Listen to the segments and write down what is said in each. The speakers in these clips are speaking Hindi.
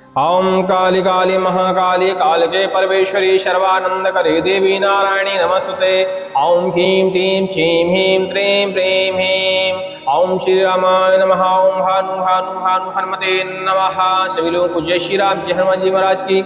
ओम काली काली महाकाली कालके परमेश्वरी सर्वानंदकरे देवी नारायणी नमस्तुते। ओम ह्रीं क्लीं छीं ह्रीं क्लीं प्रीं ह्रीं। ओम श्री रामाय नमः। ओम हानु हानु हानु हनुमते नमः। सभी लोगों को जय श्री राम, जय हनुमान जी महाराज की।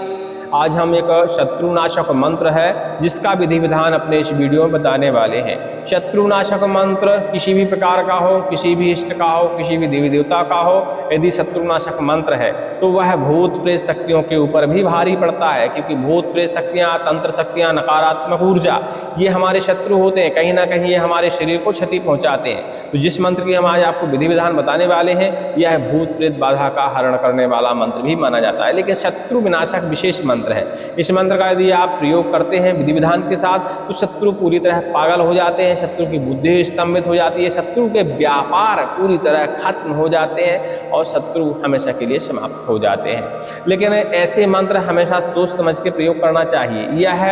आज हम एक शत्रुनाशक मंत्र है जिसका विधि विधान अपने इस वीडियो में बताने वाले हैं। शत्रुनाशक मंत्र किसी भी प्रकार का हो, किसी भी इष्ट का हो, किसी भी देवी देवता का हो, यदि शत्रुनाशक मंत्र है तो वह भूत प्रेत शक्तियों के ऊपर भी भारी पड़ता है, क्योंकि भूत प्रेत शक्तियाँ, तंत्र शक्तियाँ, नकारात्मक ऊर्जा, ये हमारे शत्रु होते हैं। कहीं ना कहीं ये हमारे शरीर को क्षति पहुँचाते हैं। तो जिस मंत्र की हम आज आपको विधि विधान बताने वाले हैं, यह भूत प्रेत बाधा का हरण करने वाला मंत्र भी माना जाता है, लेकिन शत्रु विनाशक विशेष मंत्र है। इस मंत्र का यदि आप प्रयोग करते हैं विधि विधान के साथ तो शत्रु पूरी तरह पागल हो जाते हैं, शत्रु की बुद्धि स्तंभित हो जाती है, शत्रु के व्यापार पूरी तरह खत्म हो जाते हैं और शत्रु हमेशा के लिए समाप्त हो जाते हैं। लेकिन ऐसे मंत्र हमेशा सोच समझ के प्रयोग करना चाहिए। यह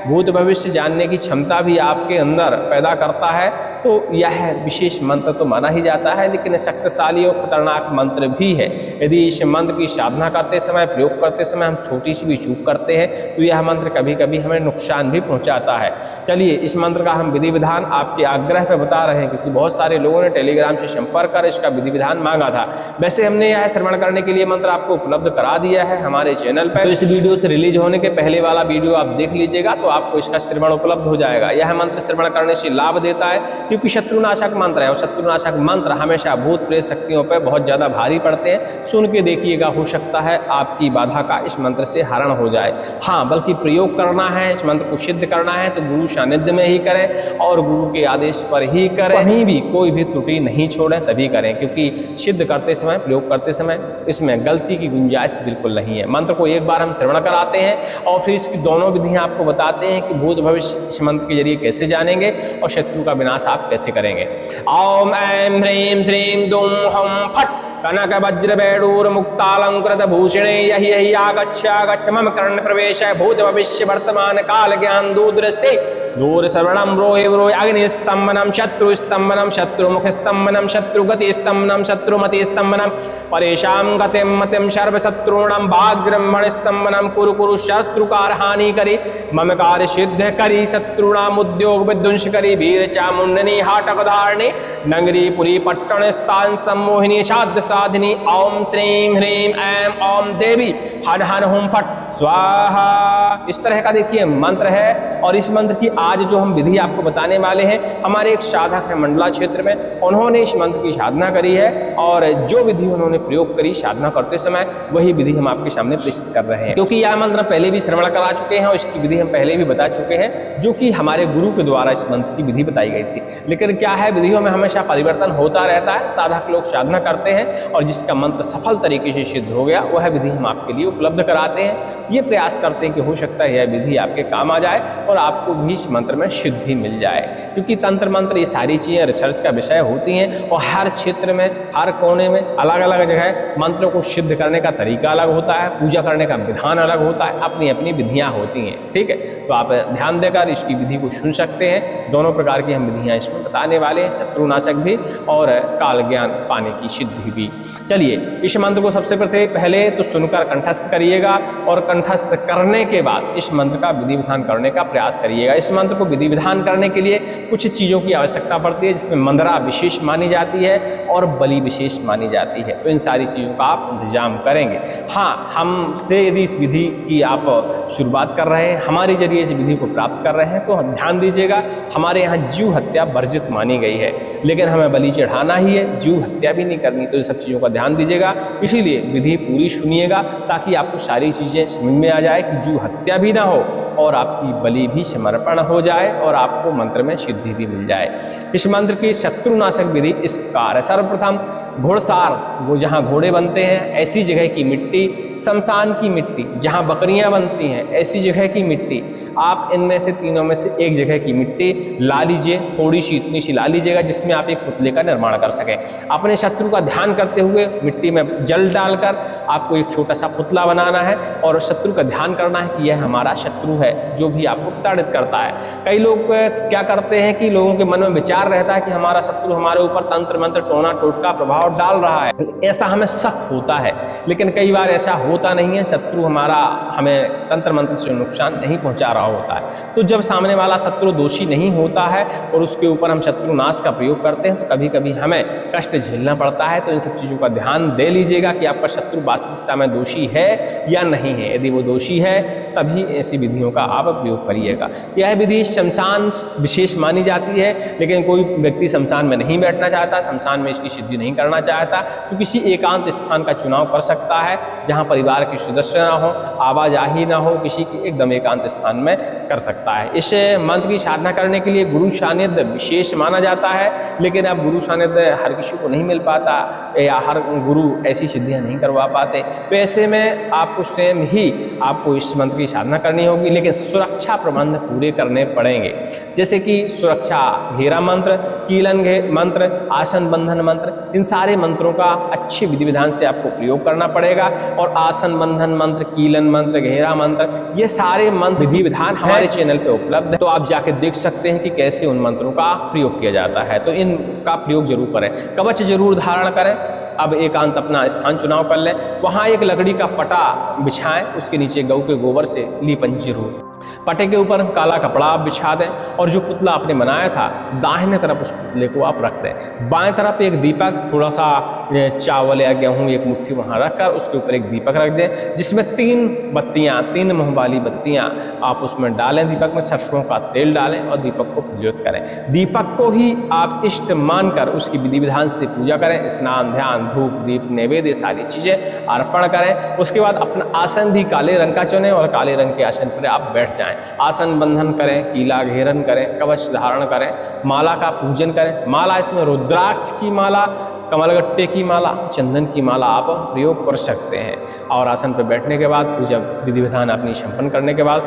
भूत भविष्य जानने की क्षमता भी आपके अंदर पैदा करता है, तो यह विशेष मंत्र तो माना ही जाता है, लेकिन शक्तिशाली और खतरनाक मंत्र भी है। यदि इस मंत्र की साधना करते समय, प्रयोग करते समय हम छोटी सी भी चूक करते हैं तो यह मंत्र कभी कभी हमें नुकसान भी पहुंचाता है। चलिए इस मंत्र का हम विधि विधान आपके आग्रह पर बता रहे हैं, क्योंकि बहुत सारे लोगों ने टेलीग्राम से संपर्क कर इसका विधि विधान मांगा था। वैसे हमने यह श्रवण करने के लिए मंत्र आपको उपलब्ध करा दिया है हमारे चैनल पर, तो इस वीडियो से रिलीज होने के पहले वाला वीडियो आप देख लीजिएगा तो आपको इसका श्रवण उपलब्ध हो जाएगा। यह मंत्र श्रवण करने से लाभ देता है, क्योंकि शत्रुनाशक मंत्र है और शत्रुनाशक मंत्र हमेशा भूत प्रेत शक्तियों पर बहुत ज्यादा भारी पड़ते हैं। सुन के देखिएगा, हो सकता है आपकी बाधा का इस मंत्र से हरण हो जाए। हाँ, बल्कि प्रयोग करना है, इस मंत्र को सिद्ध करना है तो गुरु सानिध्य में ही करें और गुरु के आदेश पर ही करें। कहीं भी कोई भी त्रुटि नहीं छोड़ें, तभी करें, क्योंकि सिद्ध करते समय, प्रयोग करते समय इसमें गलती की गुंजाइश बिल्कुल नहीं है। मंत्र को एक बार हम श्रवण कराते हैं और फिर इसकी दोनों विधियां आपको बताते हैं कि भूत भविष्य इस मंत्र के जरिए कैसे जानेंगे और शत्रु का विनाश आप कैसे करेंगे। ओम ऐं ह्रीं श्रीं दुं हं फट् कनक वज्र वैडूर मुक्तालंकृत भूषणे यहि यहि आगच्छ मम कर्ण प्रवेश भूत भविष्य वर्तमान काल ज्ञान दूरदृष्टि दूर श्रवणम रोहि रोहि अग्नि स्तंभनम शत्रु स्तंभनम शत्रुमुख स्तंभनम शत्रुगति स्तंभनम शत्रुमति स्तंभनम परेशान गतिम मतिम सर्व शत्रुणम भाग्रह्मण स्तंभनम कुरु कुरु शत्रुकार हानि करी मम कार्य सिद्ध करी शत्रुणाम उद्योग विध्वंस करी वीर चामुंडनी हाटक धारणी नगरी पुरी पट्टन स्थान सम्मोहिनी साध साधिनी। ओम श्रीं ह्रीं ऐं ओम देवी हन हन हुम फट स्वाहा। इस तरह का देखिए मंत्र है और इस मंत्र की आज जो हम विधि आपको बताने वाले हैं, हमारे एक साधक है मंडला क्षेत्र में, उन्होंने इस मंत्र की साधना करी है और जो विधि उन्होंने प्रयोग करी साधना करते समय वही विधि हम आपके सामने प्रस्तुत कर रहे हैं। क्योंकि यह मंत्र पहले भी श्रवण करा चुके हैं और इसकी विधि हम पहले भी बता चुके हैं, जो कि हमारे गुरु के द्वारा इस मंत्र की विधि बताई गई थी। लेकिन क्या है, विधियों में हमेशा परिवर्तन होता रहता है। साधक लोग साधना करते हैं और जिसका मंत्र सफल तरीके से सिद्ध हो गया वह विधि हम आपके लिए उपलब्ध कराते हैं। ये प्रयास करते हैं कि हो सकता है यह विधि आपके काम आ जाए और आपको भी इस मंत्र में सिद्धि मिल जाए, क्योंकि तंत्र मंत्र ये सारी चीजें रिसर्च का विषय होती हैं और हर क्षेत्र में, हर कोने में अलग अलग जगह मंत्रों को सिद्ध करने का तरीका अलग होता है, पूजा करने का विधान अलग होता है, अपनी अपनी विधियां होती हैं। ठीक है, तो आप ध्यान देकर इसकी विधि को सुन सकते हैं। दोनों प्रकार की हम विधियां इसमें बताने वाले हैं, शत्रुनाशक भी और काल ज्ञान पाने की सिद्धि भी। चलिए इस मंत्र को सबसे पहले तो सुनकर कंठस्थ करिएगा और कंठस्थ करने के बाद इस मंत्र का विधि विधान करने का प्रयास करिएगा। इस मंत्र को विधि विधान करने के लिए कुछ चीज़ों की आवश्यकता पड़ती है, जिसमें मंदरा विशेष मानी जाती है और बलि विशेष मानी जाती है। तो इन सारी चीज़ों का आप इंतजाम करेंगे। हाँ, हमसे यदि इस विधि की आप शुरुआत कर रहे हैं, हमारे जरिए इस विधि को प्राप्त कर रहे हैं, तो ध्यान दीजिएगा, हमारे यहाँ जीव हत्या वर्जित मानी गई है, लेकिन हमें बलि चढ़ाना ही है, जीव हत्या भी नहीं करनी। तो इन सब चीज़ों का ध्यान दीजिएगा, इसीलिए विधि पूरी सुनिएगा ताकि आपको सारी चीज़ें समझ में आ जाए कि जीव हत्या भी ना हो और आपकी बलि भी समर्पण हो जाए और आपको मंत्र में सिद्धि भी मिल जाए। इस मंत्र की शत्रुनाशक विधि इस प्रकार है। सर्वप्रथम घोड़सार, वो जहाँ घोड़े बनते हैं ऐसी जगह की मिट्टी, शमशान की मिट्टी, जहाँ बकरियाँ बनती हैं ऐसी जगह की मिट्टी, आप इनमें से तीनों में से एक जगह की मिट्टी ला लीजिए, थोड़ी सी, इतनी सी ला लीजिएगा जिसमें आप एक पुतले का निर्माण कर सकें। अपने शत्रु का ध्यान करते हुए मिट्टी में जल डालकर आपको एक छोटा सा पुतला बनाना है और शत्रु का ध्यान करना है कि यह हमारा शत्रु है जो भी आपको प्रताड़ित करता है। कई लोग क्या करते हैं कि लोगों के मन में विचार रहता है कि हमारा शत्रु हमारे ऊपर तंत्र मंत्र टोना टोटका प्रभाव डाल रहा है, ऐसा हमें शक होता है। लेकिन कई बार ऐसा होता नहीं है, शत्रु हमारा हमें तंत्र मंत्र से नुकसान नहीं पहुंचा रहा होता है। तो जब सामने वाला शत्रु दोषी नहीं होता है और उसके ऊपर हम शत्रुनाश का प्रयोग करते हैं तो कभी कभी हमें कष्ट झेलना पड़ता है। तो इन सब चीज़ों का ध्यान दे लीजिएगा कि आपका शत्रु वास्तविकता में दोषी है या नहीं है। यदि वो दोषी है तभी ऐसी विधियों का आप प्रयोग करिएगा। यह विधि शमशान विशेष मानी जाती है, लेकिन कोई व्यक्ति शमशान में नहीं बैठना चाहता, शमशान में इसकी सिद्धि नहीं करना चाहता, तो किसी एकांत स्थान का चुनाव कर सकता है जहां परिवार के सदस्य ना हो, आवाजाही ना हो, किसी की एकदम एकांत स्थान में कर सकता है। इस मंत्र की साधना करने के लिए गुरु सानिध्य विशेष माना जाता है, लेकिन अब गुरु सानिध्य हर किसी को नहीं मिल पाता या हर गुरु ऐसी सिद्धियां नहीं करवा पाते। तो ऐसे में आपको स्वयं ही आपको इस मंत्र की साधना करनी होगी, लेकिन सुरक्षा प्रबंध पूरे करने पड़ेंगे, जैसे कि सुरक्षा घेरा मंत्र, कीलन मंत्र, आसन बंधन मंत्र। इन सारे मंत्रों का अच्छे विधि विधान से आपको प्रयोग करना पड़ेगा। और आसन बंधन मंत्र, कीलन मंत्र, घेरा मंत्र, ये सारे मंत्र विधि विधान हमारे चैनल पे उपलब्ध है, तो आप जाके देख सकते हैं कि कैसे उन मंत्रों का प्रयोग किया जाता है। तो इनका प्रयोग जरूर करें। कवच जरूर धारण करें। अब एकांत अपना स्थान चुनाव कर लें, वहाँ एक लकड़ी का पटा बिछाएं, उसके नीचे गऊ के गोबर से लीपन जरूर। पटे के ऊपर काला कपड़ा आप बिछा दें और जो पुतला आपने बनाया था दाहिने तरफ उस पुतले को आप रख दें। बाएं तरफ एक दीपक, थोड़ा सा चावल या गेहूं एक मुट्ठी वहां रखकर उसके ऊपर एक दीपक रख दें, जिसमें 3 बत्तियां, 3 मुँह वाली बत्तियां आप उसमें डालें। दीपक में सरसों का तेल डालें और दीपक को प्रज्वलित करें। दीपक को ही आप इष्ट मानकर उसकी विधि विधान से पूजा करें। स्नान, ध्यान, धूप, दीप, नैवेद्य सारी चीजें अर्पण करें। उसके बाद अपना आसन भी काले रंग का चुनें और काले रंग के आसन पर आप बैठ जाएं। आसन बंधन करें, कीला घेरन करें, कवच धारण करें, माला का पूजन करें। माला इसमें रुद्राक्ष की माला, कमलगट्टे की माला, चंदन की माला आप प्रयोग कर सकते हैं। और आसन पर बैठने के बाद पूजा विधि विधान अपनी संपन्न करने के बाद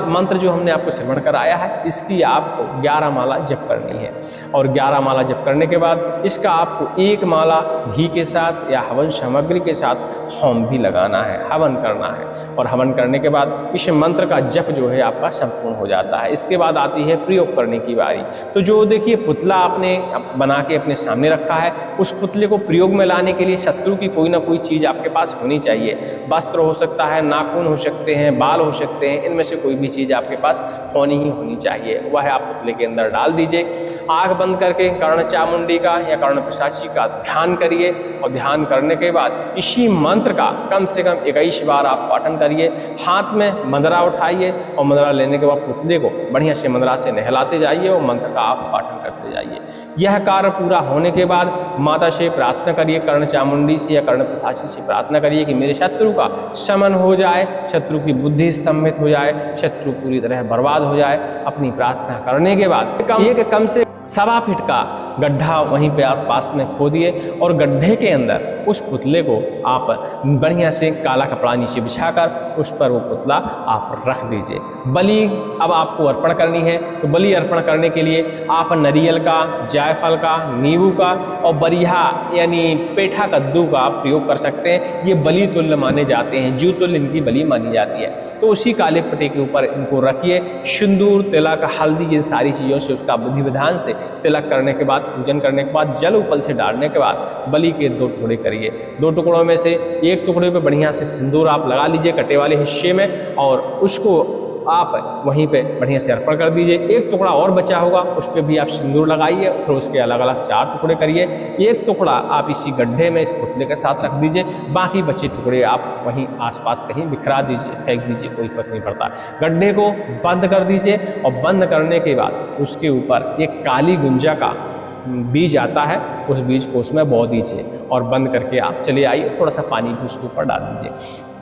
मंत्र जो हमने आपको श्रवण कराया है इसकी आपको 11 माला जप करनी है। और 11 माला जप करने के बाद इसका आपको 1 माला घी के साथ या हवन सामग्री के साथ होम भी लगाना है, हवन करना है। और हवन करने के बाद इस मंत्र का जप जो है आपका संपूर्ण हो जाता है। इसके बाद आती है प्रयोग करने की बारी। तो जो देखिए पुतला आपने बना के अपने सामने रखा है, उस पुतले को प्रयोग में लाने के लिए शत्रु की कोई ना कोई चीज़ आपके पास होनी चाहिए। वस्त्र हो सकता है, नाखून हो सकते हैं, बाल हो सकते हैं, इनमें से कोई भी चीज़ आपके पास होनी ही होनी चाहिए। वह आप पुतले के अंदर डाल दीजिए। आँख बंद करके कर्ण चामुंडी का या कर्ण पिशाची का ध्यान करिए और ध्यान करने के बाद इसी मंत्र का कम से कम 21 बार आप पाठन करिए। हाथ में मंदरा उठाइए और मंदरा लेने के बाद पुतले को बढ़िया से मंदरा से नहलाते जाइए और मंत्र का आप पाठन करते जाइए। यह कार्य पूरा होने के बाद माता से प्रार्थना करिए, कर्ण चामुंडी से या कर्ण पिशाची से प्रार्थना करिए कि मेरे शत्रु का शमन हो जाए, शत्रु की बुद्धि स्तंभित हो जाए, शत्रु पूरी तरह बर्बाद हो जाए। अपनी प्रार्थना करने के बाद कम से 1.25 फीट का गड्ढा वहीं पे आप पास में खोदिए और गड्ढे के अंदर उस पुतले को आप बढ़िया से काला कपड़ा नीचे बिछाकर उस पर वो पुतला आप रख दीजिए। बलि अब आपको अर्पण करनी है, तो बलि अर्पण करने के लिए आप नारियल का, जायफल का, नींबू का और बरिहा यानी पेठा कद्दू का आप प्रयोग कर सकते हैं। ये बलि तुल्य माने जाते हैं, जीव तुल्य इनकी बलि मानी जाती है। तो उसी काले पटे के ऊपर इनको रखिए। सिंदूर, तिलक, हल्दी, इन सारी चीज़ों से उसका विधि विधान से तिलक करने के बाद, पूजन करने के बाद, जल उपल से डालने के बाद बलि के 2 टुकड़े करिए। 2 टुकड़ों में से एक टुकड़े पे बढ़िया से सिंदूर आप लगा लीजिए कटे वाले हिस्से में और उसको आप वहीं पे बढ़िया से अर्पण कर दीजिए। एक टुकड़ा और बचा होगा उस पर भी आप सिंदूर लगाइए, फिर उसके अलग अलग 4 टुकड़े करिए। एक टुकड़ा आप इसी गड्ढे में इस पुतले के साथ रख दीजिए, बाकी बचे टुकड़े आप वहीं आसपास कहीं बिखरा दीजिए, फेंक दीजिए, कोई फर्क नहीं पड़ता। गड्ढे को बंद कर दीजिए और बंद करने के बाद उसके ऊपर एक काली गुंजा का बीज आता है, उस बीज को उसमें बो दीजिए और बंद करके आप चले आइए। थोड़ा सा पानी भी उसके ऊपर डाल दीजिए।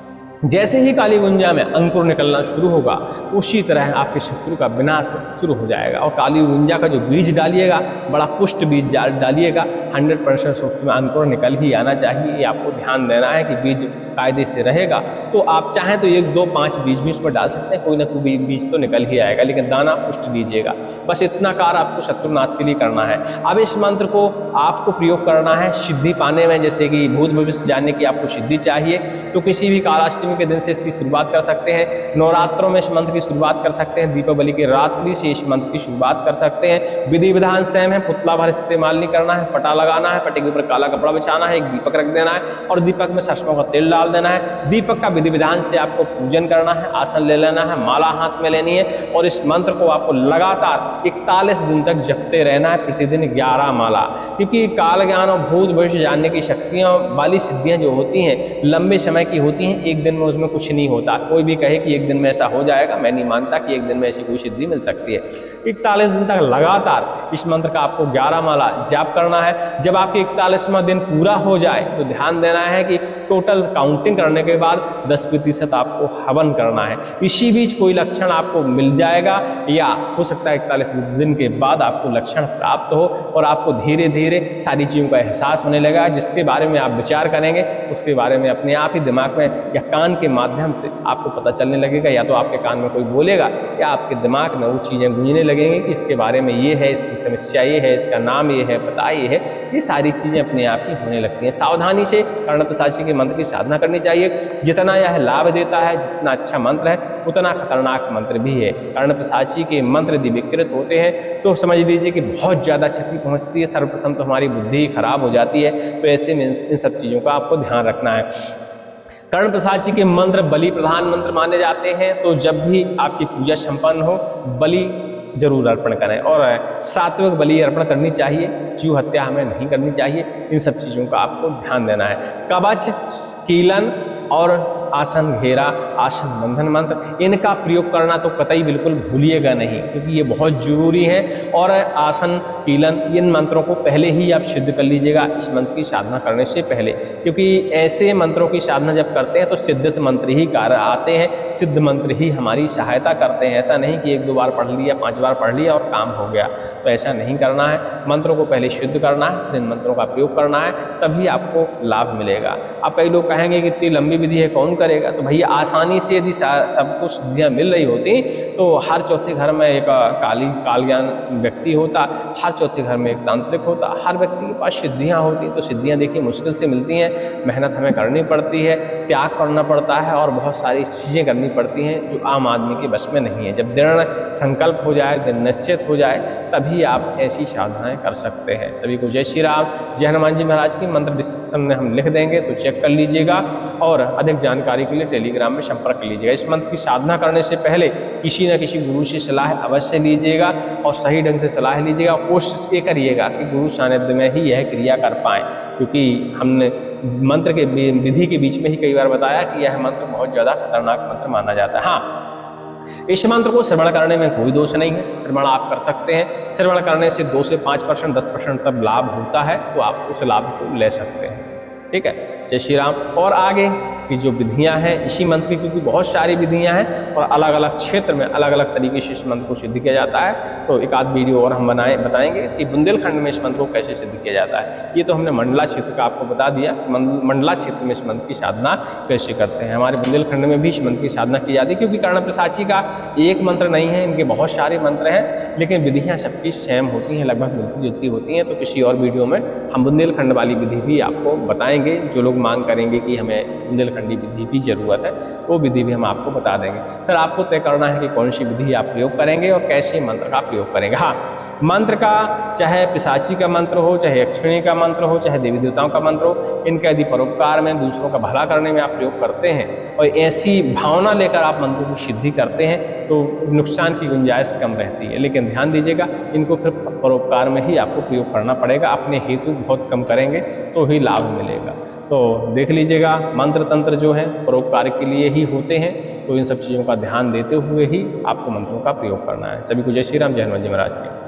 जैसे ही काली गुंजा में अंकुर निकलना शुरू होगा उसी तरह आपके शत्रु का विनाश शुरू हो जाएगा। और काली गुंजा का जो बीज डालिएगा बड़ा पुष्ट बीज डालिएगा, 100% उसमें अंकुर निकल ही आना चाहिए। ये आपको ध्यान देना है कि बीज कायदे से रहेगा। तो आप चाहें तो 1, 2, 5 बीज भी उसमें डाल सकते हैं, कोई ना कोई बीज तो निकल ही आएगा, लेकिन दाना पुष्ट दीजिएगा। बस इतना कार्य आपको शत्रुनाश के लिए करना है। अब इस मंत्र को आपको प्रयोग करना है सिद्धि पाने में, जैसे कि भूत भविष्य जानने की आपको सिद्धि चाहिए। तो किसी भी कालाष्टमी महाअष्टमी के दिन से इसकी शुरुआत कर सकते हैं, नवरात्रों में इस मंत्र की शुरुआत कर सकते हैं, दीपावली की रात्रि से इस मंत्र की शुरुआत कर सकते हैं। विधि विधान सेम है, पुतला भर इस्तेमाल नहीं करना है, पटा लगाना है, पटे के ऊपर काला कपड़ा बिछाना है, एक दीपक रख देना है और दीपक में सरसों का तेल डाल देना है। दीपक का विधि विधान से आपको पूजन करना है, आसन ले लेना है, माला हाथ में लेनी है और इस मंत्र को आपको लगातार 41 दिन तक जपते रहना है, प्रतिदिन 11 माला। क्योंकि काल ज्ञान और भूत भविष्य जानने की शक्तियाँ वाली सिद्धियाँ जो होती हैं लंबे समय की होती हैं, एक दिन में उसमें कुछ नहीं होता। कोई भी कहे कि एक दिन में ऐसा हो जाएगा, मैं नहीं मानता कि एक दिन में ऐसी कोई सिद्धि मिल सकती है। 41 दिन तक लगातार इस मंत्र का आपको 11 माला जाप करना है। जब आपके 41वां दिन पूरा हो जाए तो ध्यान देना है कि टोटल काउंटिंग करने के बाद 10% आपको हवन करना है। इसी बीच कोई लक्षण आपको मिल जाएगा या हो सकता है 41 दिन के बाद आपको लक्षण प्राप्त हो और आपको धीरे धीरे सारी चीज़ों का एहसास होने लगा। जिसके बारे में आप विचार करेंगे उसके बारे में अपने आप ही दिमाग में या कान के माध्यम से आपको पता चलने लगेगा, या तो आपके कान में कोई बोलेगा या आपके दिमाग में वो चीज़ें गूंजने लगेंगी कि इसके बारे में ये है, इसकी समस्या ये है, इसका नाम ये है, पता ये है। ये सारी चीज़ें अपने आप ही होने लगती हैं। सावधानी से कर्णप्रसाची के मंत्र की साधना करनी चाहिए। जितना यह लाभ देता है, जितना अच्छा मंत्र है, उतना खतरनाक मंत्र भी है। कर्णप्रसाची के मंत्र यदि विकृत होते हैं तो समझ लीजिए कि बहुत ज़्यादा क्षति पहुँचती है। सर्वप्रथम तो हमारी बुद्धि खराब हो जाती है। तो ऐसे में इन सब चीज़ों का आपको ध्यान रखना है। कर्णप्रसाची के मंत्र बलि प्रधान मंत्र माने जाते हैं, तो जब भी आपकी पूजा संपन्न हो बलि जरूर अर्पण करें और सात्विक बलि अर्पण करनी चाहिए। जीव हत्या हमें नहीं करनी चाहिए। इन सब चीज़ों का आपको ध्यान देना है। कवच, कीलन और आसन घेरा, आसन बंधन मंत्र, इनका प्रयोग करना तो कतई बिल्कुल भूलिएगा नहीं, क्योंकि ये बहुत जरूरी है। और आसन, कीलन, इन मंत्रों को पहले ही आप सिद्ध कर लीजिएगा इस मंत्र की साधना करने से पहले, क्योंकि ऐसे मंत्रों की साधना जब करते हैं तो सिद्धित मंत्र ही कार्य आते हैं, सिद्ध मंत्र ही हमारी सहायता करते हैं। ऐसा नहीं कि 1-2 बार पढ़ लिया, 5 बार पढ़ लिया और काम हो गया, तो ऐसा नहीं करना है। मंत्रों को पहले शुद्ध करना है, फिर इन मंत्रों का प्रयोग करना है, तभी आपको लाभ मिलेगा। अब कई लोग कहेंगे कि इतनी लंबी विधि है कौन करेगा, तो भैया आसानी से यदि सबको सिद्धियाँ मिल रही होती तो हर चौथे घर में एक काल ज्ञान व्यक्ति होता, हर चौथे घर में एक तांत्रिक होता, हर व्यक्ति के पास सिद्धियाँ होती। तो सिद्धियाँ देखिए मुश्किल से मिलती हैं, मेहनत हमें करनी पड़ती है, त्याग करना पड़ता है और बहुत सारी चीज़ें करनी पड़ती हैं जो आम आदमी के बस में नहीं है। जब दृढ़ संकल्प हो जाए, दृढ़ निश्चित हो जाए, तभी आप ऐसी साधनाएँ कर सकते हैं। सभी को जय श्री राम। जय हनुमान जी महाराज की मंत्र डिस्क्रिप्शन में हम लिख देंगे, तो चेक कर लीजिएगा और अधिक जानकारी के लिए टेलीग्राम में संपर्क लीजिएगा। इस मंत्र की साधना करने से पहले किसी न किसी गुरु से सलाह अवश्य लीजिएगा और सही ढंग से सलाह लीजिएगा। कोशिश ये करिएगा कि गुरु सानिध्य में ही यह क्रिया कर पाएँ, क्योंकि हमने मंत्र के विधि के बीच में ही कई बार बताया कि यह मंत्र बहुत ज़्यादा खतरनाक मंत्र माना जाता है। हाँ, इस मंत्र को श्रवण करने में कोई दोष नहीं है, श्रवण आप कर सकते हैं। श्रवण करने से 2 से 5%, 10% तक लाभ होता है, तो आप उस लाभ को ले सकते हैं। ठीक है, जय श्री राम। और आगे की जो विधियां हैं इसी मंत्र की, क्योंकि बहुत सारी विधियां हैं और अलग अलग क्षेत्र में अलग अलग तरीके से इस मंत्र को सिद्ध किया जाता है, तो एक आध वीडियो और हम बताएंगे कि बुंदेलखंड में इस मंत्र को कैसे सिद्ध किया जाता है। ये तो हमने मंडला क्षेत्र का आपको बता दिया, मंडला क्षेत्र में इस मंत्र की साधना कैसे करते हैं। हमारे बुंदेलखंड में भी इस मंत्र की साधना की जाती है, क्योंकि कर्णप्रसाची का एक मंत्र नहीं है, इनके बहुत सारे मंत्र हैं, लेकिन विधियाँ सबकी सेम होती हैं, लगभग मिलती जुलती होती हैं। तो किसी और वीडियो में हम बुंदेलखंड वाली विधि भी आपको बताएंगे। जो लोग मांग करेंगे कि हमें बुंदेलखंडी विधि की जरूरत है, वो विधि भी हम आपको बता देंगे। फिर आपको तय करना है कि कौन सी विधि आप प्रयोग करेंगे और कैसे मंत्र का प्रयोग करेंगे। हाँ, मंत्र का चाहे पिशाची का मंत्र हो, चाहे यक्षिणी का मंत्र हो, चाहे देवी देवताओं का मंत्र हो, इनका यदि परोपकार में, दूसरों का भला करने में आप प्रयोग करते हैं और ऐसी भावना लेकर आप मंत्रों की सिद्धि करते हैं तो नुकसान की गुंजाइश कम रहती है। लेकिन ध्यान दीजिएगा, इनको फिर परोपकार में ही आपको प्रयोग करना पड़ेगा। अपने हेतु बहुत कम करेंगे तो ही लाभ मिलेगा। तो देख लीजिएगा, मंत्र तंत्र जो है परोपकार के लिए ही होते हैं, तो इन सब चीज़ों का ध्यान देते हुए ही आपको मंत्रों का प्रयोग करना है। सभी को जय श्री राम, जय हनुमान जी महाराज की।